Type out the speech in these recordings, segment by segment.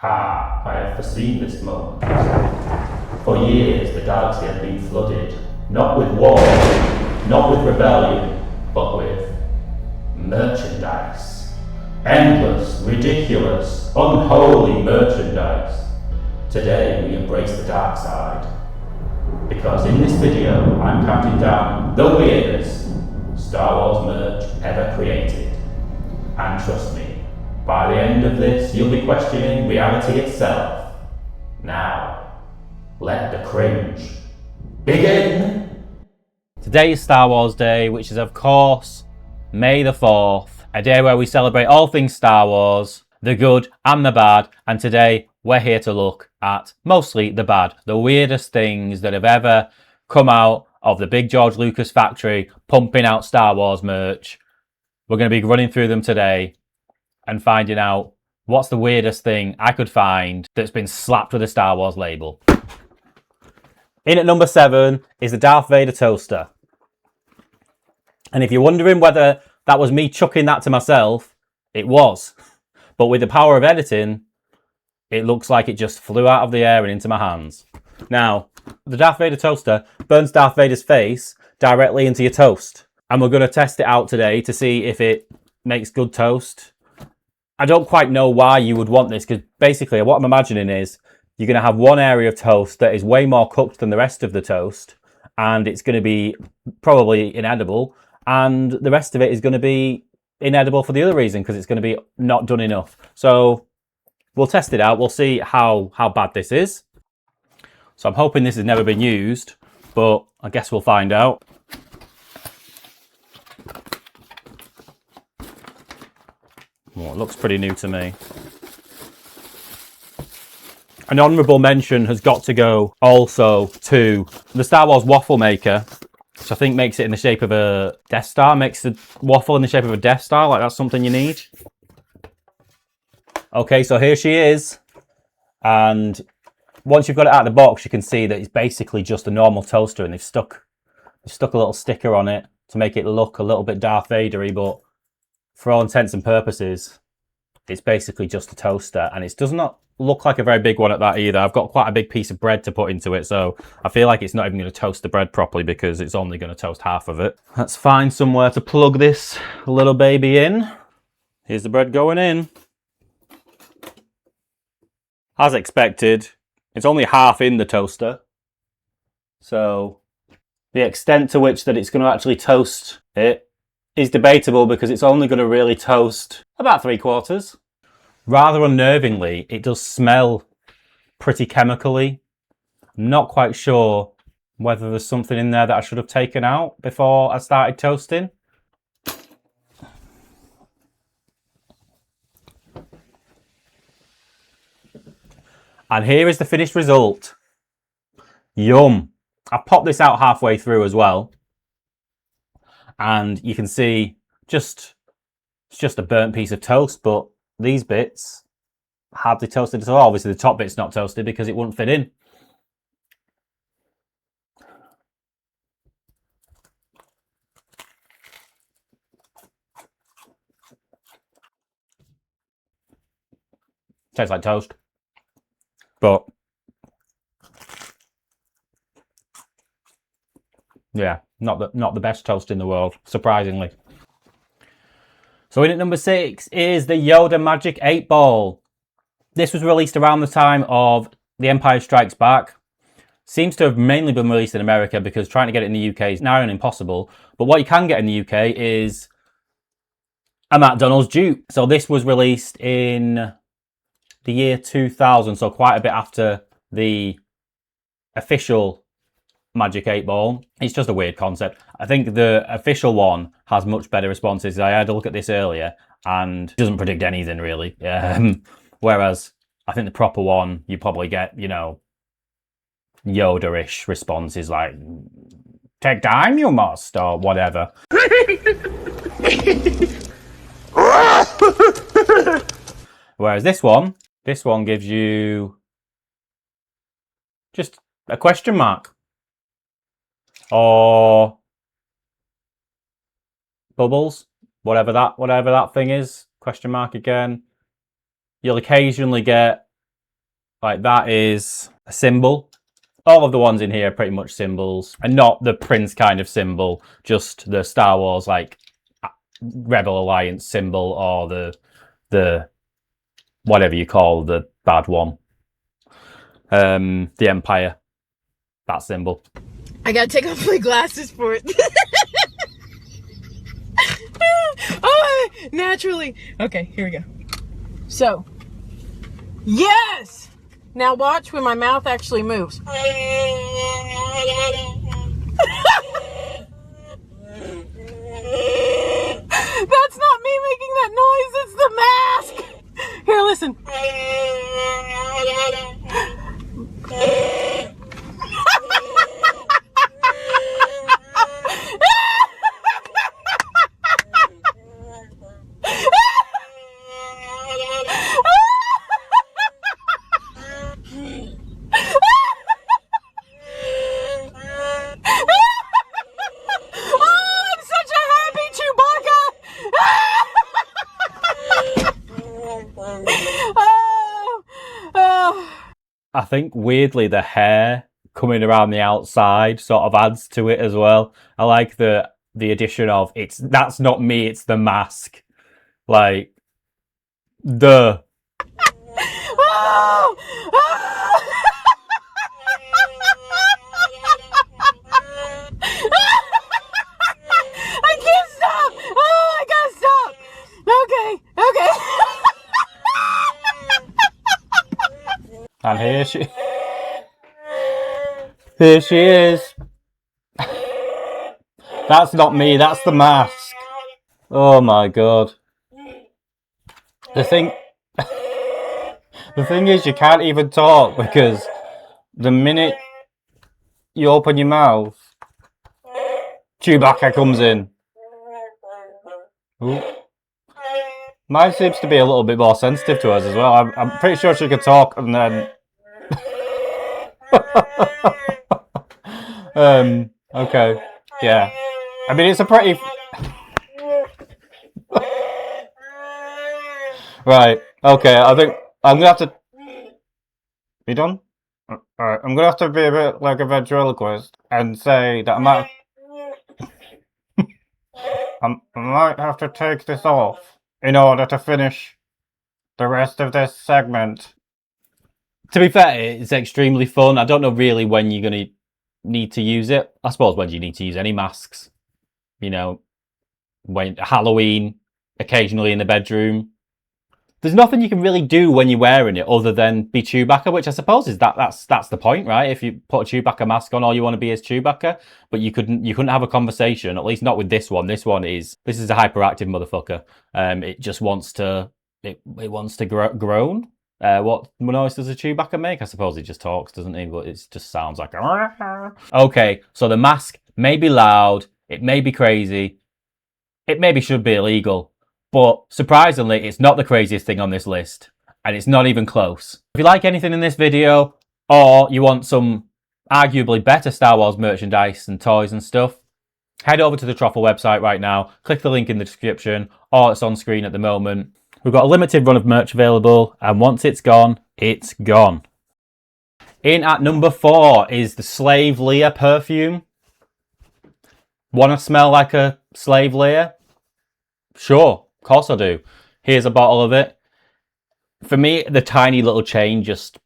Ha! I have foreseen this moment. For years the galaxy had been flooded, not with war, not with rebellion, but with merchandise. Endless, ridiculous, unholy merchandise. Today we embrace the dark side. Because in this video I'm counting down the weirdest Star Wars merch ever created. And trust me, by the end of this you'll be questioning reality itself. Now, let the cringe begin! Today is Star Wars Day, which is of course May the 4th, a day where we celebrate all things Star Wars, the good and the bad, and today we're here to look at mostly the bad, the weirdest things that have ever come out of the big George Lucas factory pumping out Star Wars merch. We're going to be running through them today and finding out what's the weirdest thing I could find that's been slapped with a Star Wars label. In at number 7 is the Darth Vader toaster. And if you're wondering whether that was me chucking that to myself, it was. But with the power of editing, it looks like it just flew out of the air and into my hands. Now, the Darth Vader toaster burns Darth Vader's face directly into your toast. And we're going to test it out today to see if it makes good toast. I don't quite know why you would want this, because basically what I'm imagining is you're going to have one area of toast that is way more cooked than the rest of the toast, and it's going to be probably inedible, and the rest of it is going to be inedible for the other reason, because it's going to be not done enough. So we'll test it out. We'll see how bad this is. So I'm hoping this has never been used, but I guess we'll find out. Well, it looks pretty new to me. An honourable mention has got to go also to the Star Wars waffle maker, which I think makes it in the shape of a Death Star, makes the waffle in the shape of a Death Star, like that's something you need. Okay, so here she is. And once you've got it out of the box, you can see that it's basically just a normal toaster, and they've stuck a little sticker on it to make it look a little bit Darth Vader-y, but for all intents and purposes, it's basically just a toaster, and it does not look like a very big one at that either. I've got quite a big piece of bread to put into it, so I feel like it's not even going to toast the bread properly because it's only going to toast half of it. Let's find somewhere to plug this little baby in. Here's the bread going in. As expected, it's only half in the toaster, so the extent to which that it's going to actually toast it is debatable, because it's only going to really toast about 3/4. Rather unnervingly, it does smell pretty chemically. I'm not quite sure whether there's something in there that I should have taken out before I started toasting. And here is the finished result. Yum. I popped this out halfway through as well. And you can see it's just a burnt piece of toast, but these bits hardly toasted at all. Obviously the top bit's not toasted because it wouldn't fit in. Tastes like toast, but yeah, not the best toast in the world, surprisingly. So in at number 6 is the Yoda Magic 8 Ball. This was released around the time of The Empire Strikes Back. Seems to have mainly been released in America, because trying to get it in the UK is now impossible. But what you can get in the UK is a McDonald's dupe. So this was released in the year 2000, so quite a bit after the official Magic 8 Ball. It's just a weird concept. I think the official one has much better responses. I had a look at this earlier and doesn't predict anything really. Whereas I think the proper one, you probably get, Yoda-ish responses like, "Take time you must," or whatever. Whereas this one gives you just a question mark. Or bubbles, whatever that thing is, question mark again. You'll occasionally get Like that is a symbol. All of the ones in here are pretty much symbols, and not the Prince kind of symbol, just the Star Wars like Rebel Alliance symbol, or the whatever you call the bad one, the Empire, that symbol. I gotta take off my glasses for it. Oh, naturally. Okay, here we go. So, yes! Now watch when my mouth actually moves. That's not me making that noise, it's the mask! Here, listen. I think weirdly the hair coming around the outside sort of adds to it as well. I like the addition of that's not me, it's the mask. Like the I can't stop! Oh, I gotta stop! Okay. And here she is. That's not me, that's the mask. Oh my god. The thing is, you can't even talk because the minute you open your mouth, Chewbacca comes in. Ooh. Mine seems to be a little bit more sensitive to us as well. I'm pretty sure she could talk and then... okay. Yeah. I mean, it's a pretty... Right. Okay, I think I'm going to have to... You done? Alright, I'm going to have to be a bit like a ventriloquist and say that I might have to take this off in order to finish the rest of this segment. To be fair, it's extremely fun. I don't know really when you're going to need to use it. I suppose when you need to use any masks. You know, when Halloween, occasionally in the bedroom. There's nothing you can really do when you're wearing it other than be Chewbacca, which I suppose is that's the point, right? If you put a Chewbacca mask on, all you want to be is Chewbacca, but you couldn't have a conversation, at least not with this one. This is a hyperactive motherfucker. It just wants to groan. What noise does a Chewbacca make? I suppose he just talks, doesn't he? But it just sounds like okay. So the mask may be loud, it may be crazy, it maybe should be illegal. But surprisingly, it's not the craziest thing on this list, and it's not even close. If you like anything in this video, or you want some arguably better Star Wars merchandise and toys and stuff, head over to the TROFL website right now, click the link in the description, or it's on screen at the moment. We've got a limited run of merch available, and once it's gone, it's gone. In at number 4 is the Slave Leia Perfume. Want to smell like a slave Leia? Sure. Of course I do. Here's a bottle of it. For me, the tiny little chain just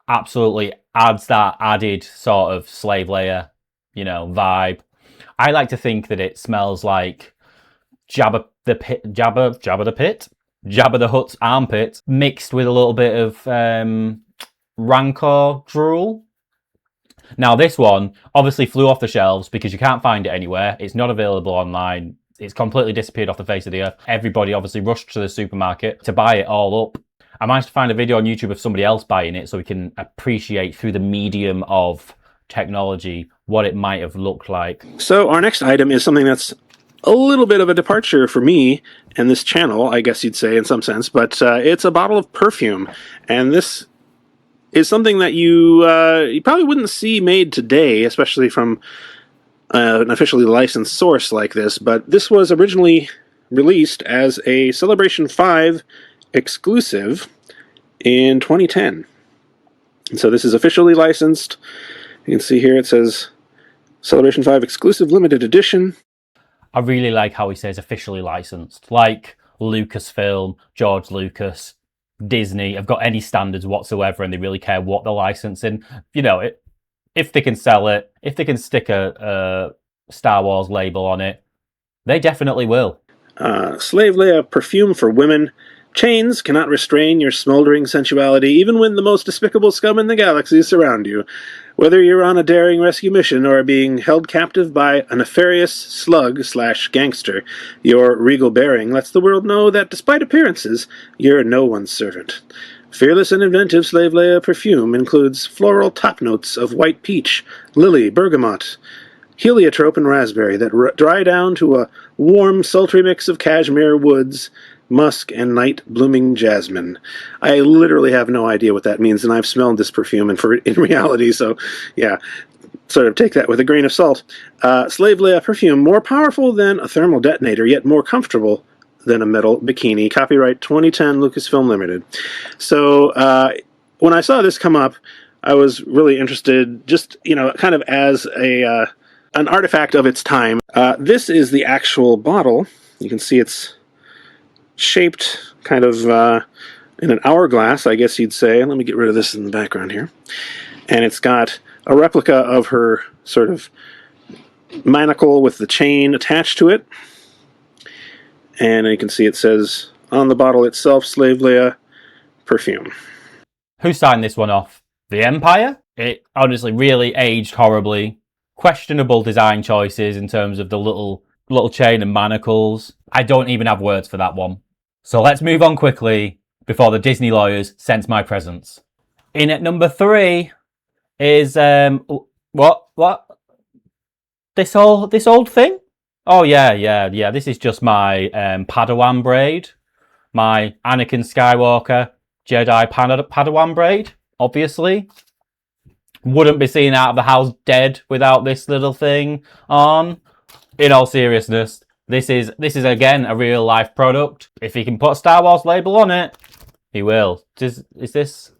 absolutely adds that added sort of slave Leia, vibe. I like to think that it smells like Jabba the Hutt's armpit, mixed with a little bit of Rancor drool. Now this one obviously flew off the shelves because you can't find it anywhere. It's not available online. It's completely disappeared off the face of the earth. Everybody obviously rushed to the supermarket to buy it all up. I managed to find a video on YouTube of somebody else buying it so we can appreciate through the medium of technology what it might have looked like. So our next item is something that's a little bit of a departure for me and this channel, I guess you'd say in some sense, but it's a bottle of perfume. And this is something that you probably wouldn't see made today, especially from an officially licensed source like this, but this was originally released as a Celebration 5 exclusive, in 2010. And so this is officially licensed. You can see here it says Celebration 5 exclusive limited edition. I really like how he says officially licensed. Like Lucasfilm, George Lucas, Disney have got any standards whatsoever and they really care what they're licensing. You know, if they can sell it, if they can stick a Star Wars label on it, they definitely will. Slave Leia Perfume for women. Chains cannot restrain your smoldering sensuality, even when the most despicable scum in the galaxy surround you. Whether you're on a daring rescue mission or are being held captive by a nefarious slug/gangster, your regal bearing lets the world know that despite appearances, you're no one's servant. Fearless and inventive Slave Leia Perfume includes floral top notes of white peach, lily, bergamot, heliotrope, and raspberry that dry down to a warm, sultry mix of cashmere woods, musk, and night-blooming jasmine. I literally have no idea what that means, and I've smelled this perfume in reality, so yeah, sort of take that with a grain of salt. Slave Leia Perfume, more powerful than a thermal detonator, yet more comfortable than a metal bikini. Copyright 2010, Lucasfilm Limited. So when I saw this come up, I was really interested, just, you know, kind of as an artifact of its time. This is the actual bottle. You can see it's shaped kind of in an hourglass, I guess you'd say. Let me get rid of this in the background here. And it's got a replica of her sort of manacle with the chain attached to it. And you can see it says on the bottle itself, Slave Leia Perfume. Who signed this one off? The Empire? It honestly really aged horribly. Questionable design choices in terms of the little chain and manacles. I don't even have words for that one. So let's move on quickly before the Disney lawyers sense my presence. In at number 3 is what? This old thing? Oh yeah. This is just my Padawan braid, my Anakin Skywalker Jedi Padawan braid. Obviously, wouldn't be seen out of the house dead without this little thing on. In all seriousness, this is again a real life product. If he can put a Star Wars label on it, he will. Is this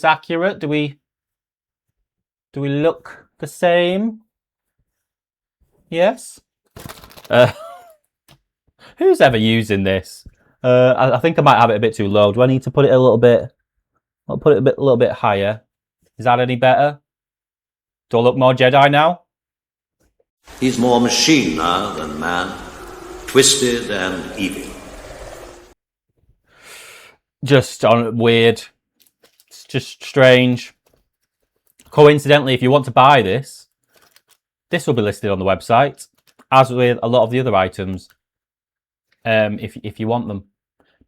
accurate? Do we look the same? Yes. Who's ever using this? I think I might have it a bit too low. Do I need to put it a little bit? I'll put it a little bit higher. Is that any better? Do I look more Jedi now? He's more machine now than man, twisted and evil. Just weird. It's just strange. Coincidentally, if you want to buy this will be listed on the website, as with a lot of the other items, if you want them.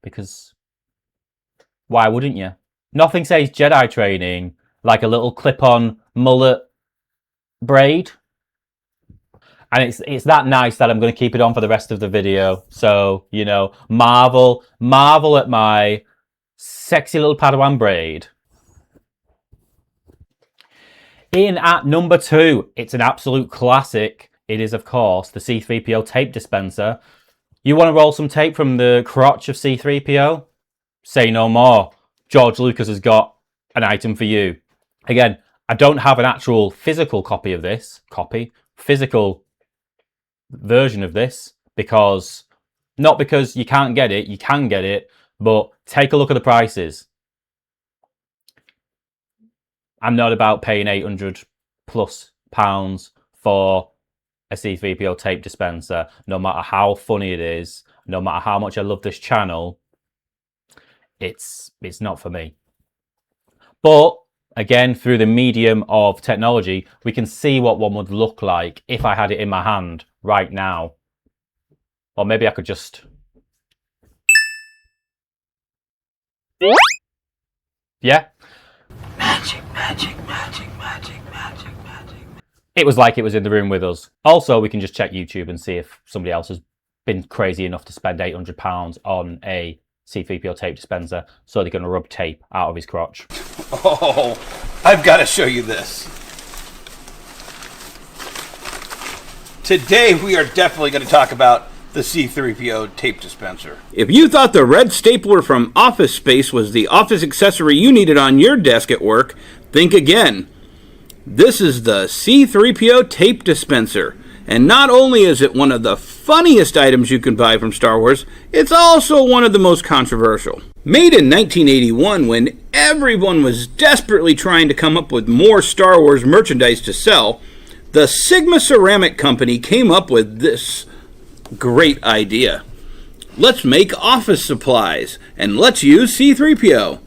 Because why wouldn't you? Nothing says Jedi training like a little clip-on mullet braid. And it's that nice that I'm going to keep it on for the rest of the video. So, you know, marvel at my sexy little Padawan braid. In at number 2, it's an absolute classic. It is, of course, the C-3PO tape dispenser. You want to roll some tape from the crotch of C-3PO? Say no more. George Lucas has got an item for you. Again, I don't have an actual physical copy of this. Physical version of this, because not because you can't get it, you can get it, but take a look at the prices. I'm not about paying £800+ for a C-3PO tape dispenser, no matter how funny it is, no matter how much I love this channel. It's not for me. But again, through the medium of technology, we can see what one would look like if I had it in my hand right now. Or maybe I could just... Yeah? Magic, magic. It was like it was in the room with us. Also, we can just check YouTube and see if somebody else has been crazy enough to spend £800 on a C-3PO tape dispenser, so they're going to rub tape out of his crotch. Oh, I've got to show you this. Today we are definitely going to talk about the C-3PO tape dispenser. If you thought the red stapler from Office Space was the office accessory you needed on your desk at work, think again. This is the C-3PO tape dispenser. And not only is it one of the funniest items you can buy from Star Wars, it's also one of the most controversial. Made in 1981, when everyone was desperately trying to come up with more Star Wars merchandise to sell, the Sigma Ceramic Company came up with this great idea. Let's make office supplies, and let's use C-3PO.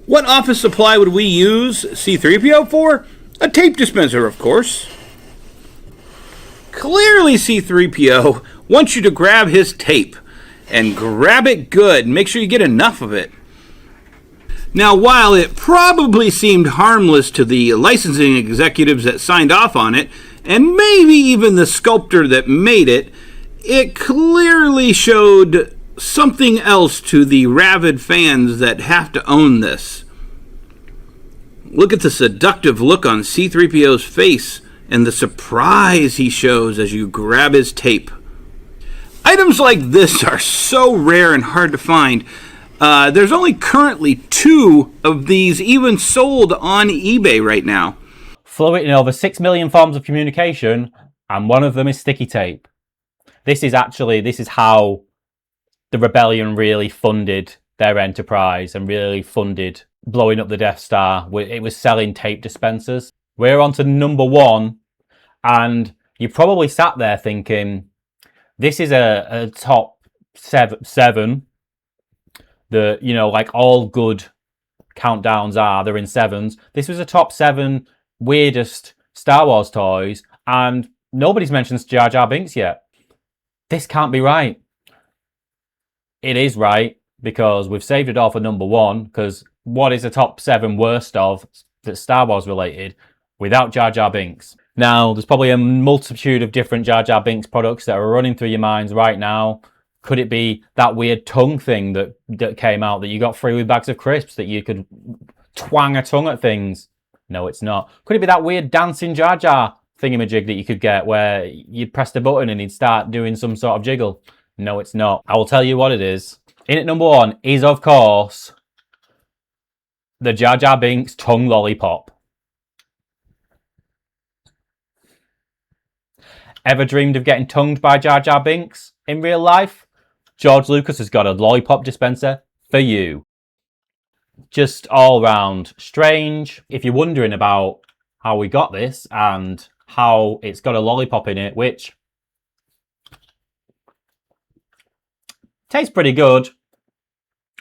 What office supply would we use C-3PO for? A tape dispenser, of course. Clearly, C-3PO wants you to grab his tape, and grab it good. Make sure you get enough of it. Now, while it probably seemed harmless to the licensing executives that signed off on it, and maybe even the sculptor that made it, it clearly showed something else to the rabid fans that have to own this. Look at the seductive look on C-3PO's face and the surprise he shows as you grab his tape. Items like this are so rare and hard to find. There's only currently 2 of these even sold on eBay right now. Fluid in over 6 million forms of communication, and one of them is sticky tape. This is how the Rebellion really funded their enterprise and really funded blowing up the Death Star. It was selling tape dispensers. We're on to number 1, and you probably sat there thinking, this is a top 7 that, like all good countdowns are, they're in 7s. This was a top 7 weirdest Star Wars toys, and nobody's mentioned Jar Jar Binks yet. This can't be right. It is right, because we've saved it all for number 1, because what is a top 7 worst of that's Star Wars related without Jar Jar Binks? Now, there's probably a multitude of different Jar Jar Binks products that are running through your minds right now. Could it be that weird tongue thing that came out that you got free with bags of crisps, that you could twang a tongue at things? No, it's not. Could it be that weird dancing Jar Jar thingamajig that you could get where you press the button and he'd start doing some sort of jiggle? No, it's not. I will tell you what it is. In at number 1 is, of course, the Jar Jar Binks tongue lollipop. Ever dreamed of getting tongued by Jar Jar Binks in real life? George Lucas has got a lollipop dispenser for you. Just all round strange. If you're wondering about how we got this and how it's got a lollipop in it, which tastes pretty good,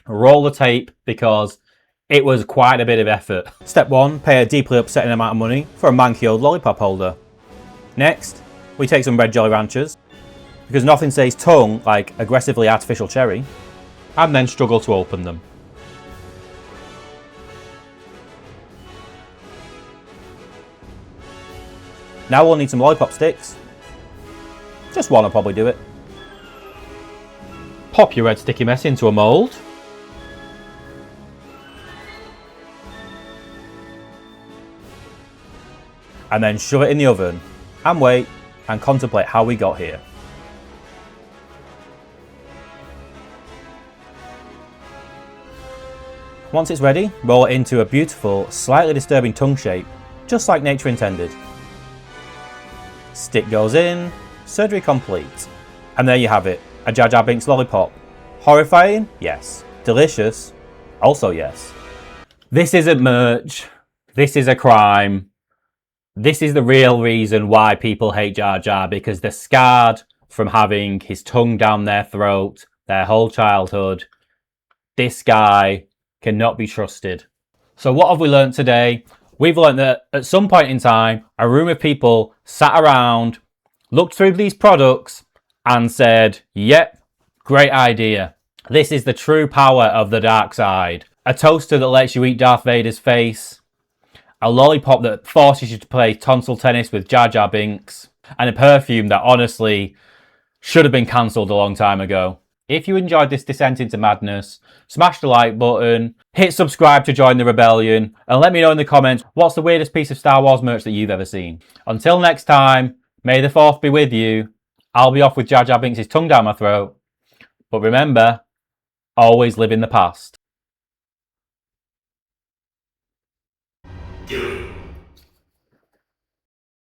roll the tape, because it was quite a bit of effort. Step 1, pay a deeply upsetting amount of money for a manky old lollipop holder. Next, we take some red Jolly Ranchers, because nothing says tongue like aggressively artificial cherry, and then struggle to open them. Now we'll need some lollipop sticks. Just one will probably do it. Pop your red sticky mess into a mould. And then shove it in the oven and wait and contemplate how we got here. Once it's ready, roll it into a beautiful, slightly disturbing tongue shape, just like nature intended. Stick goes in, surgery complete. And there you have it, a Jar Jar Binks lollipop. Horrifying? Yes. Delicious? Also yes. This isn't merch. This is a crime. This is the real reason why people hate Jar Jar, because they're scarred from having his tongue down their throat their whole childhood. This guy cannot be trusted. So what have we learned today? We've learned that at some point in time, a room of people sat around, looked through these products and said, yep, great idea. This is the true power of the dark side. A toaster that lets you eat Darth Vader's face, a lollipop that forces you to play tonsil tennis with Jar Jar Binks, and a perfume that honestly should have been cancelled a long time ago. If you enjoyed this descent into madness, smash the like button, hit subscribe to join the rebellion, and let me know in the comments what's the weirdest piece of Star Wars merch that you've ever seen. Until next time, may the 4th be with you, I'll be off with Jar Jar Binks' tongue down my throat. But remember, always live in the past. Do it.